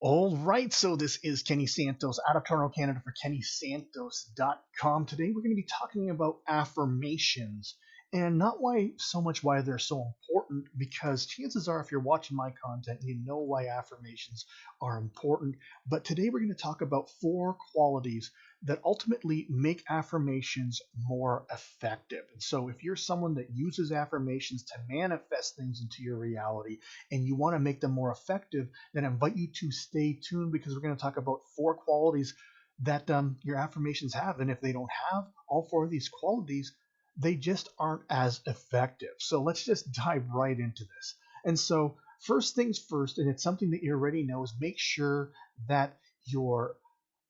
All right, so this is Kenny Santos out of Toronto, Canada for KennySantos.com. Today we're going to be talking about affirmations and not why so much why they're so important, because chances are if you're watching my content, you know why affirmations are important. But today we're going to talk about four qualities that ultimately make affirmations more effective. And so if you're someone that uses affirmations to manifest things into your reality and you want to make them more effective, then I invite you to stay tuned because we're going to talk about four qualities that your affirmations have. And if they don't have all four of these qualities, they just aren't as effective. So let's just dive right into this. And so, first things first, and it's something that you already know, is make sure that your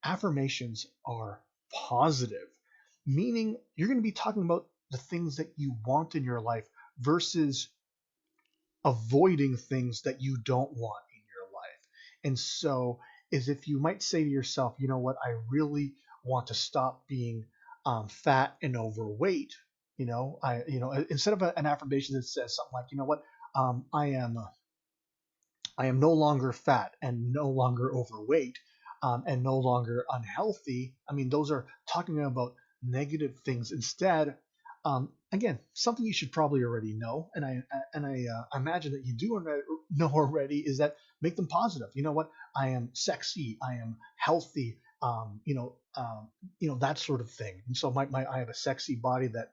affirmations are positive, meaning you're going to be talking about the things that you want in your life versus avoiding things that you don't want in your life. And so, is if you might say to yourself, you know what, I really want to stop being fat and overweight. Instead of an affirmation that says something like, you know what, um, I am I am no longer fat and no longer overweight and no longer unhealthy. I mean, those are talking about negative things instead. Again, something you should probably already know, and I imagine that you do know already, is that make them positive. You know what? I am sexy. I am healthy. That sort of thing. And so my I have a sexy body that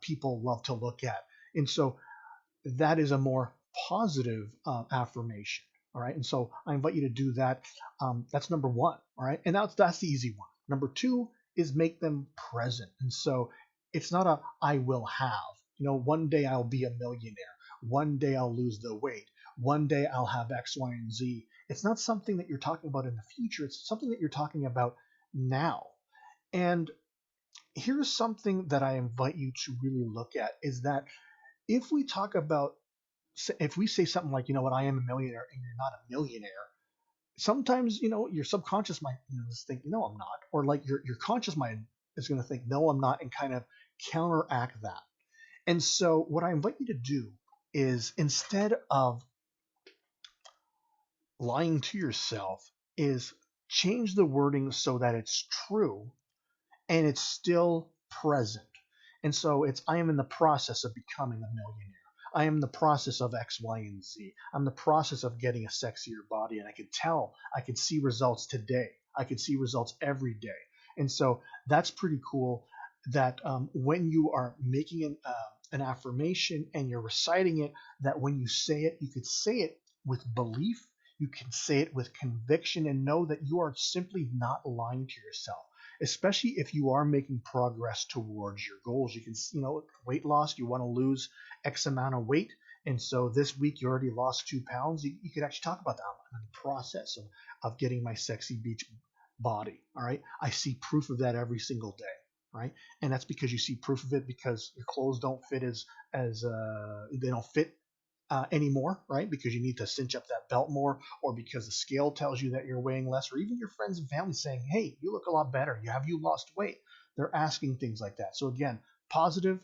people love to look at. And so that is a more positive affirmation. All right. And so I invite you to do that. That's number one. All right. And that's the easy one. Number two is make them present. And so it's not a I will have. One day I'll be a millionaire. One day I'll lose the weight. One day I'll have X, Y, and Z. It's not something that you're talking about in the future. It's something that you're talking about now. And here's something that I invite you to really look at is that if we talk about if we say something like, you know what, I am a millionaire and you're not a millionaire, sometimes, your subconscious might, just think, no, I'm not. Or like your conscious mind is going to think, no, I'm not, and kind of counteract that. And so what I invite you to do is instead of lying to yourself, is change the wording so that it's true and it's still present. And so it's I am in the process of becoming a millionaire. I am in the process of X, Y, and Z. I'm in the process of getting a sexier body, and I could see results today. I could see results every day. And so that's pretty cool that when you are making an affirmation and you're reciting it, that when you say it, you could say it with belief, you can say it with conviction, and know that you are simply not lying to yourself, especially if you are making progress towards your goals. You can, weight loss, you want to lose X amount of weight. And so this week you already lost 2 pounds. You could actually talk about that. I'm in the process of getting my sexy beach body. All right. I see proof of that every single day. Right. And that's because you see proof of it because your clothes don't fit as they don't fit anymore, right? Because you need to cinch up that belt more, or because the scale tells you that you're weighing less, or even your friends and family saying, hey, you look a lot better. Have you lost weight? They're asking things like that. So again, positive,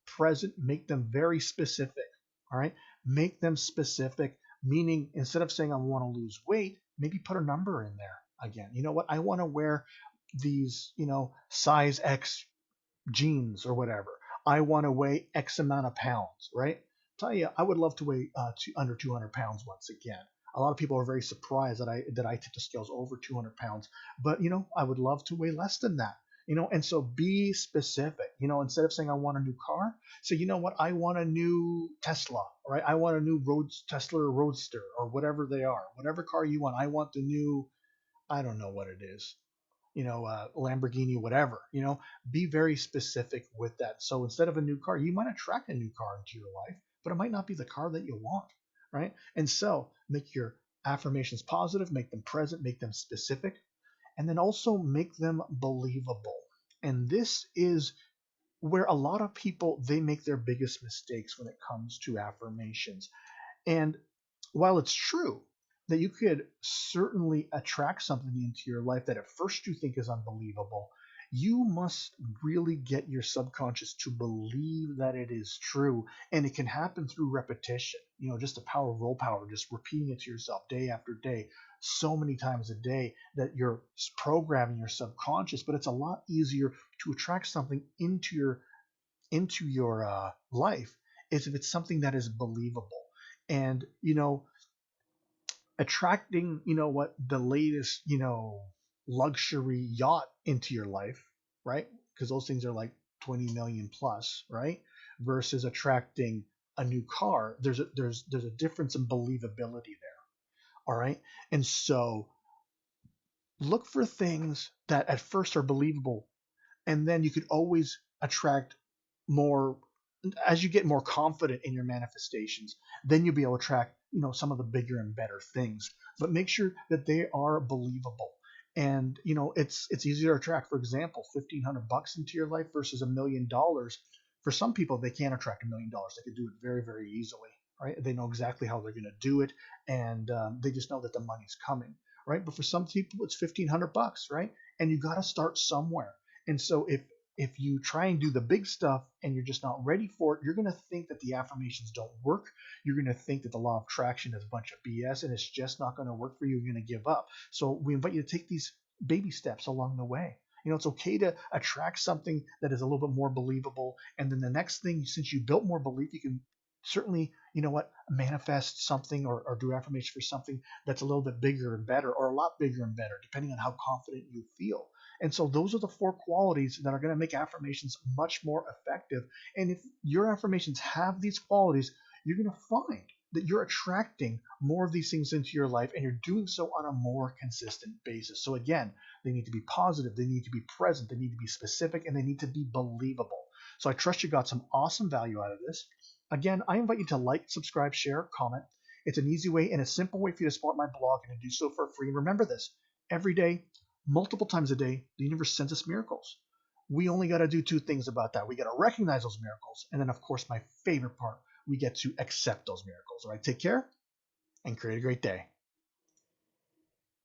present, make them very specific. All right. Make them specific, meaning instead of saying I want to lose weight, maybe put a number in there again. You know what? I want to wear these, size X jeans or whatever. I want to weigh X amount of pounds, right? Tell you, I would love to weigh under 200 pounds once again. A lot of people are very surprised that I tip the scales over 200 pounds, but I would love to weigh less than that. And so be specific. Instead of saying I want a new car, say, you know what, I want a new Tesla, right? I want a new Tesla Roadster or whatever they are, whatever car you want. I want the new, I don't know what it is, Lamborghini, whatever, be very specific with that. So instead of a new car, you might attract a new car into your life, but it might not be the car that you want, right? And so make your affirmations positive, make them present, make them specific, and then also make them believable. And this is where a lot of people, they make their biggest mistakes when it comes to affirmations. And while it's true that you could certainly attract something into your life that at first you think is unbelievable, You must really get your subconscious to believe that it is true. And it can happen through repetition, just the power of willpower, just repeating it to yourself day after day, so many times a day that you're programming your subconscious. But it's a lot easier to attract something into your life is if it's something that is believable. And attracting, the latest, luxury yacht into your life, right? Because those things are like 20 million plus, right? Versus attracting a new car. There's a difference in believability there. All right. And so look for things that at first are believable, and then you could always attract more as you get more confident in your manifestations. Then you'll be able to attract some of the bigger and better things, but make sure that they are believable. And it's easier to attract, for example, $1,500 into your life versus $1 million. For some people, they can attract $1 million. They can do it very, very easily, right? They know exactly how they're going to do it, and they just know that the money's coming, right? But for some people, it's $1,500, right? And you got to start somewhere. And so if you try and do the big stuff and you're just not ready for it, you're going to think that the affirmations don't work. You're going to think that the law of attraction is a bunch of BS and it's just not going to work for you. You're going to give up. So we invite you to take these baby steps along the way. It's okay to attract something that is a little bit more believable. And then the next thing, since you built more belief, you can certainly, manifest something or do affirmation for something that's a little bit bigger and better, or a lot bigger and better, depending on how confident you feel. And so those are the 4 qualities that are going to make affirmations much more effective. And if your affirmations have these qualities, you're going to find that you're attracting more of these things into your life, and you're doing so on a more consistent basis. So again, they need to be positive, they need to be present, they need to be specific, and they need to be believable. So I trust you got some awesome value out of this. Again, I invite you to like, subscribe, share, comment. It's an easy way and a simple way for you to support my blog, and to do so for free. And remember this, every day, multiple times a day, the universe sends us miracles. We only got to do 2 things about that. We got to recognize those miracles. And then, of course, my favorite part, we get to accept those miracles. All right, take care and create a great day.